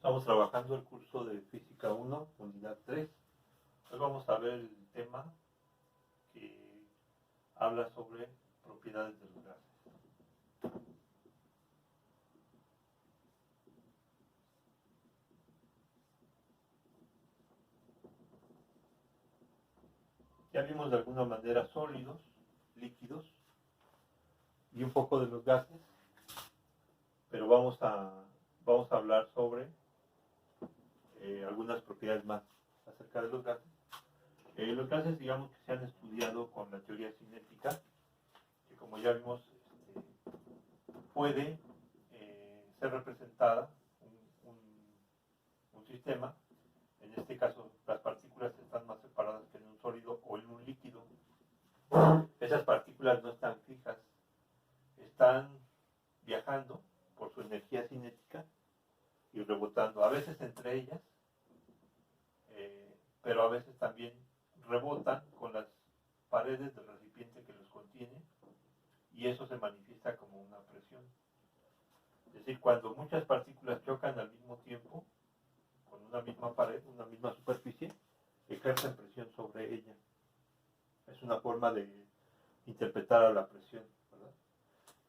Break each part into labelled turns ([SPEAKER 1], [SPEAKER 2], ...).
[SPEAKER 1] Estamos trabajando el curso de Física 1, Unidad 3. Hoy vamos a ver el tema que habla sobre propiedades de los gases. Ya vimos de alguna manera sólidos, líquidos y un poco de los gases, pero vamos a hablar sobre algunas propiedades más acerca de los gases. Los gases, digamos que se han estudiado con la teoría cinética, que como ya vimos, puede ser representada un sistema. En este caso, las partículas están más separadas que en un sólido o en un líquido. Esas partículas no están fijas, están viajando por su energía cinética y rebotando, a veces entre ellas, pero a veces también rebotan con las paredes del recipiente que los contiene, y eso se manifiesta como una presión. Es decir, cuando muchas partículas chocan al mismo tiempo con una misma pared, una misma superficie, ejercen presión sobre ella. Es una forma de interpretar a la presión, ¿verdad?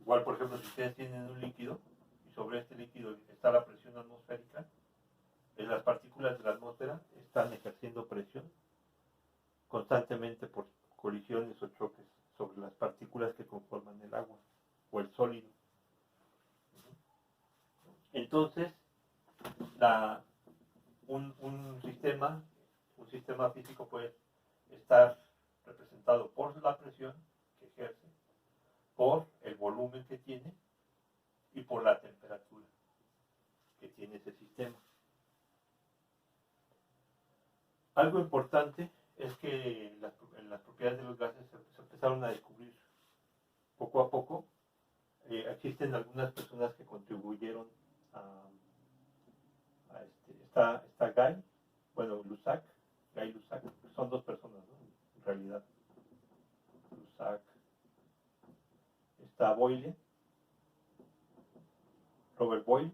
[SPEAKER 1] Igual, por ejemplo, si ustedes tienen un líquido y sobre este líquido está la presión atmosférica, las partículas de la atmósfera están ejerciendo presión constantemente por colisiones o choques sobre las partículas que conforman el agua o el sólido. Entonces, un sistema físico puede estar representado por la presión que ejerce, por el volumen que tiene y por la temperatura que tiene ese sistema. Algo importante es que las propiedades de los gases se empezaron a descubrir poco a poco. Existen algunas personas que contribuyeron a está Guy, bueno, Guy Lussac, son dos personas, ¿no? En realidad. Lussac, está Boyle, Robert Boyle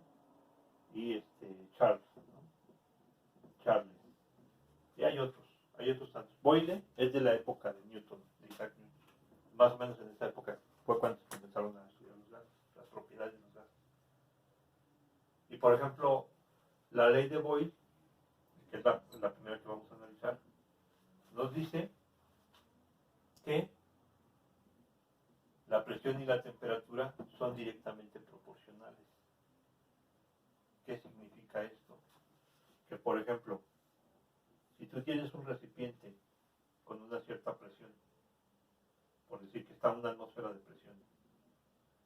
[SPEAKER 1] y Charles, ¿no? Charles. Y hay otros tantos. Boyle es de la época de Newton, de Isaac Newton. Más o menos en esa época fue cuando se comenzaron a estudiar los gases, las propiedades de los gases. Y por ejemplo, la ley de Boyle, que es la primera que vamos a analizar, nos dice que la presión y la temperatura son directamente proporcionales. ¿Qué significa esto? Que, por ejemplo, si tú tienes un recipiente con una cierta presión, por decir que está en una atmósfera de presión,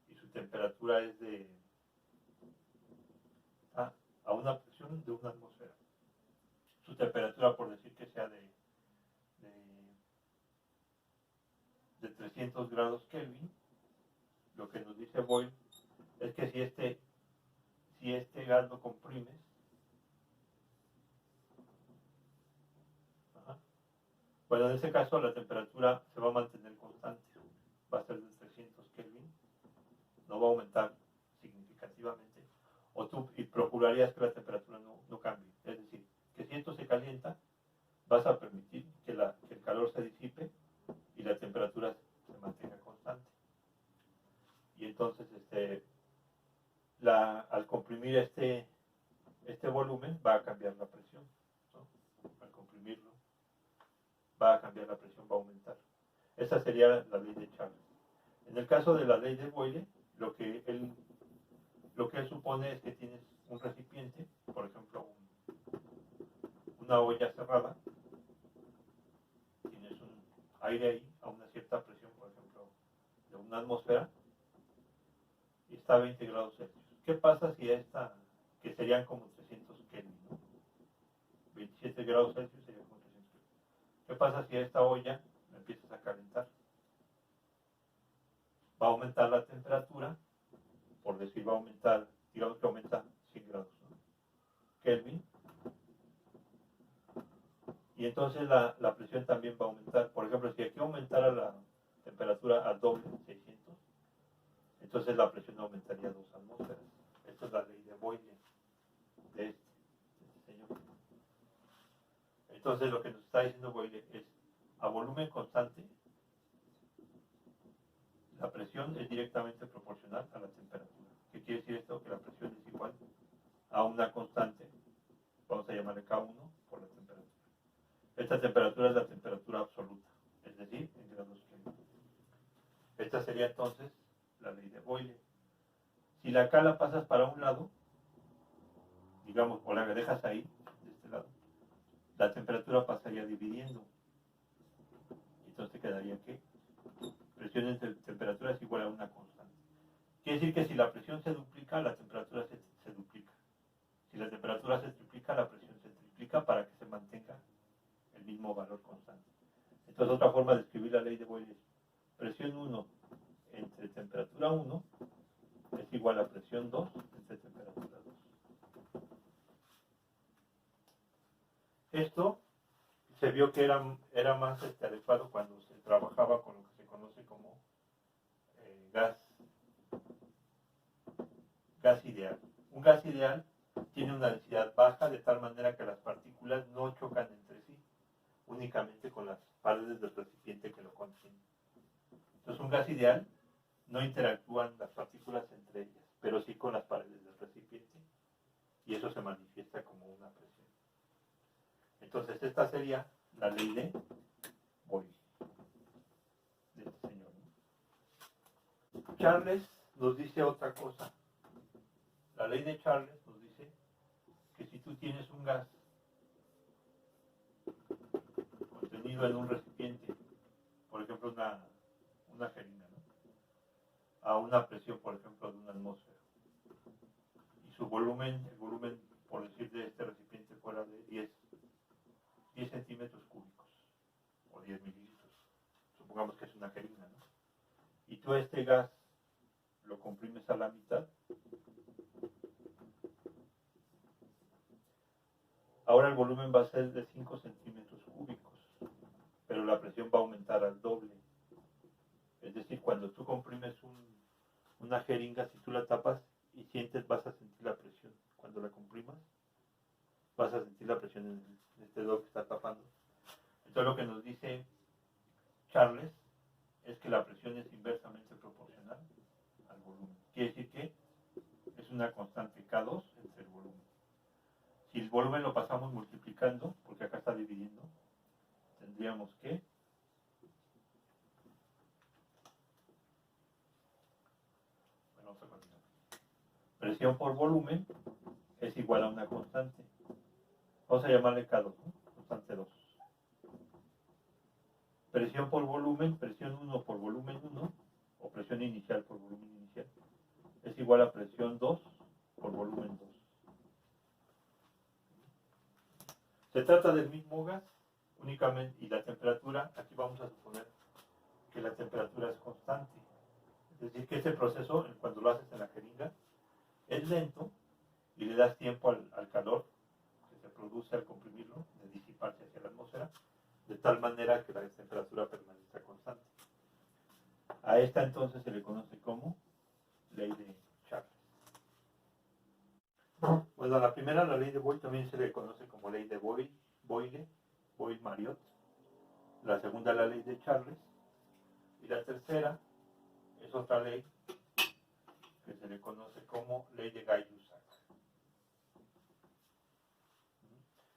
[SPEAKER 1] y su temperatura es a una presión de una atmósfera, su temperatura, por decir que sea de 300 grados Kelvin, lo que nos dice Boyle es que si este gas lo comprimes, bueno, en ese caso la temperatura se va a mantener constante, va a ser de 300 Kelvin, no va a aumentar significativamente, o tú procurarías que la temperatura no cambie. Es decir, que si esto se calienta, vas a permitir que el calor se disipe y la temperatura se mantenga constante. Y entonces, al comprimir este volumen, va a cambiar la presión, ¿no? Al comprimirlo, va a cambiar la presión, va a aumentar. Esa sería la ley de Charles. En el caso de la ley de Boyle, lo que él supone es que tienes un recipiente, por ejemplo, una olla cerrada, tienes un aire ahí a una cierta presión, por ejemplo, de una atmósfera, y está a 20 grados Celsius. ¿Qué pasa si esta, que serían como 300 Kelvin, ¿no? 27 grados Celsius sería como 300 Kelvin. ¿Qué pasa si a esta olla la empiezas a calentar? Va a aumentar la temperatura, por decir, va a aumentar, digamos que aumenta 100 grados, ¿no? Kelvin. Y entonces la presión también va a aumentar. Por ejemplo, si aquí aumentara la temperatura al doble, 600, entonces la presión aumentaría 2 atmósferas. Esta es la ley de Boyle de este señor. Entonces lo que nos está diciendo Boyle es, a volumen constante, la presión es directamente proporcional a la temperatura. ¿Qué quiere decir esto? Que la presión es igual a una constante, vamos a llamarle K1 por la temperatura. Esta temperatura es la temperatura absoluta, es decir, en grados Kelvin. Esta sería entonces la ley de Boyle. Si la K la pasas para un lado, digamos, o la dejas ahí, de este lado, la temperatura pasaría dividiendo. Entonces quedaría que presión entre temperatura es igual a una constante. Quiere decir que si la presión se duplica, la temperatura se duplica. Si la temperatura se triplica, la presión se triplica para que se mantenga el mismo valor constante. Entonces otra forma de escribir la ley de Boyle es presión 1 entre temperatura 1 es igual a presión 2 entre temperatura 2. Esto se vio que era más adecuado cuando se trabajaba con lo que se conoce como gas ideal. Un gas ideal tiene una densidad baja de tal manera que las partículas no chocan entre sí, únicamente con las paredes del recipiente que lo contiene. Entonces un gas ideal no interactúan las partículas entre ellas, pero sí con las paredes del recipiente, y eso se manifiesta como una presión. Entonces esta sería la ley de Boyle, de este señor. Charles nos dice otra cosa. La ley de Charles nos dice que si tú tienes un gas contenido en un recipiente, por ejemplo una jeringa, ¿no? A una presión, por ejemplo, de una atmósfera, y su volumen, el volumen, por decir, de este recipiente fuera de 10 centímetros cúbicos, o 10 mililitros, supongamos que es una jeringa, ¿no? Y tú este gas lo comprimes a la mitad, ahora el volumen va a ser de 5 centímetros cúbicos, pero la presión va a aumentar al doble. Es decir, cuando tú comprimes una jeringa, si tú la tapas y sientes, vas a sentir la presión. Cuando la comprimas, vas a sentir la presión en este dedo que está tapando. Entonces lo que nos dice Charles es que la presión es inversamente proporcional al volumen. Quiere decir que es una constante K2 entre el volumen. Si el volumen lo pasamos multiplicando, porque acá está dividiendo, tendríamos que vamos a continuar. Presión por volumen es igual a una constante. Vamos a llamarle K2, ¿no? Constante 2. Presión por volumen, presión 1 por volumen 1, o presión inicial por volumen inicial, es igual a presión 2 por volumen 2. Se trata del mismo gas, únicamente, y la temperatura, aquí vamos a suponer que la temperatura es constante. Es decir, que ese proceso, cuando lo haces en la jeringa, es lento y le das tiempo al calor que se produce al comprimirlo, de disiparse hacia la atmósfera, de tal manera que la temperatura permanezca constante. A esta entonces se le conoce como ley de Charles. Bueno, la primera, la ley de Boyle, también se le conoce como ley de Boyle-Mariotte. La segunda, la ley de Charles. Y la tercera es otra ley que se le conoce como ley de Gay-Lussac.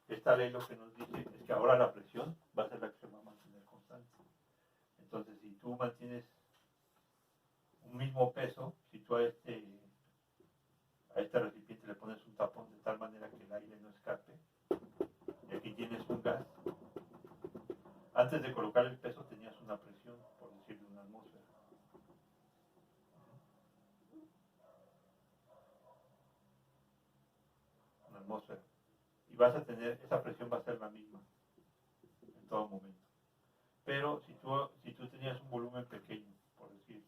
[SPEAKER 1] Esta ley lo que nos dice es que ahora la presión va a ser la que se va a mantener constante. Entonces, si tú mantienes un mismo peso, si tú a este recipiente le pones un tapón Antes de colocar el peso tenías una presión, por decir, de una atmósfera. Una atmósfera. Y vas a tener, esa presión va a ser la misma en todo momento. Pero si tú tenías un volumen pequeño, por decir,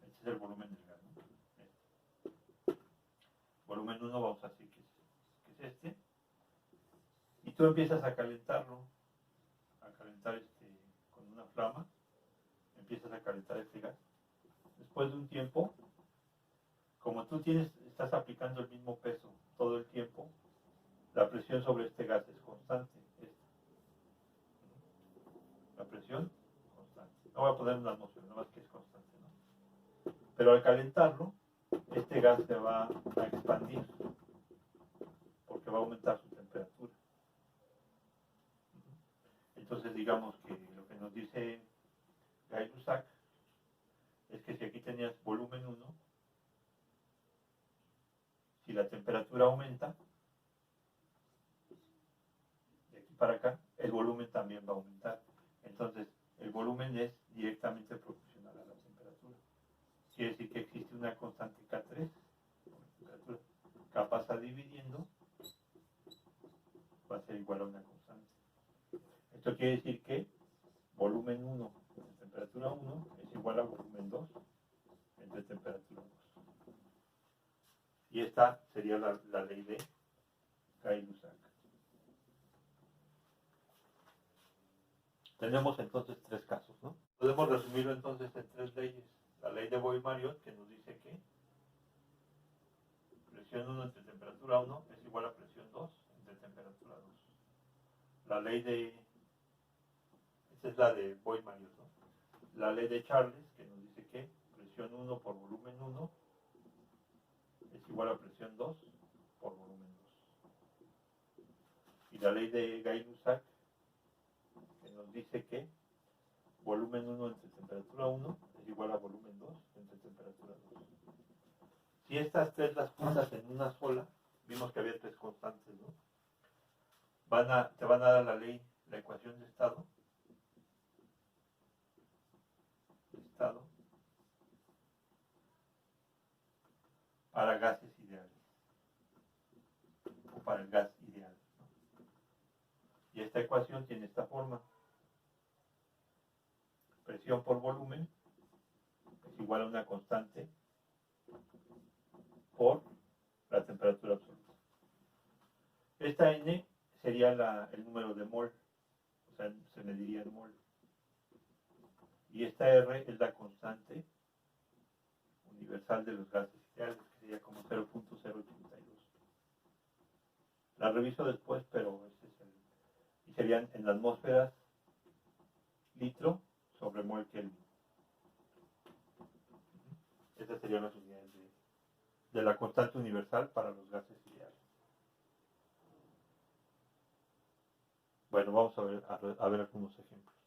[SPEAKER 1] este es el volumen del gas, ¿no? Este. Volumen 1 vamos a decir que es este. Y tú empiezas a calentarlo, a calentar con una flama, empiezas a calentar este gas. Después de un tiempo, como tú estás aplicando el mismo peso todo el tiempo, la presión sobre este gas es constante. La presión constante. No voy a poner una atmósfera, nada más que es constante, ¿no? Pero al calentarlo, este gas se va a expandir porque va a aumentar su temperatura. Entonces digamos que lo que nos dice Gay-Lussac es que si aquí tenías volumen 1, si la temperatura aumenta, de aquí para acá, el volumen también va a aumentar. Entonces, el volumen es directamente proporcional a la temperatura. Quiere decir que existe una constante K3, temperatura. K pasa dividiendo, va a ser igual a una constante. Esto quiere decir que volumen 1 entre temperatura 1 es igual a volumen 2 entre temperatura 2. Y esta sería la ley de Gay-Lussac. Tenemos entonces tres casos, ¿no? Podemos resumirlo entonces en tres leyes. La ley de Boyle-Marriott, que nos dice que presión 1 entre temperatura 1 es igual a presión 2 entre temperatura 2. La ley de... Esta es la de Boyle-Marriott, ¿no? La ley de Charles, que nos dice que presión 1 por volumen 1 es igual a presión 2 por volumen 2. Y la ley de Gay-Lussac, que nos dice que volumen 1 entre temperatura 1 es igual a volumen 2 entre temperatura 2. Si estas tres las juntas en una sola, vimos que había tres constantes, ¿no? Te van a dar la ecuación de estado para gases ideales, o para el gas ideal, ¿no? Y esta ecuación tiene esta forma: presión por volumen es igual a una constante por la temperatura absoluta. Esta N sería el número de mol, o sea, se mediría en mol. Y esta R es la constante universal de los gases ideales, que sería como 0.082. La reviso después, pero y serían en atmósferas litro sobre mol Kelvin. Esas serían las unidades de la constante universal para los gases ideales. Bueno, vamos a ver algunos ejemplos.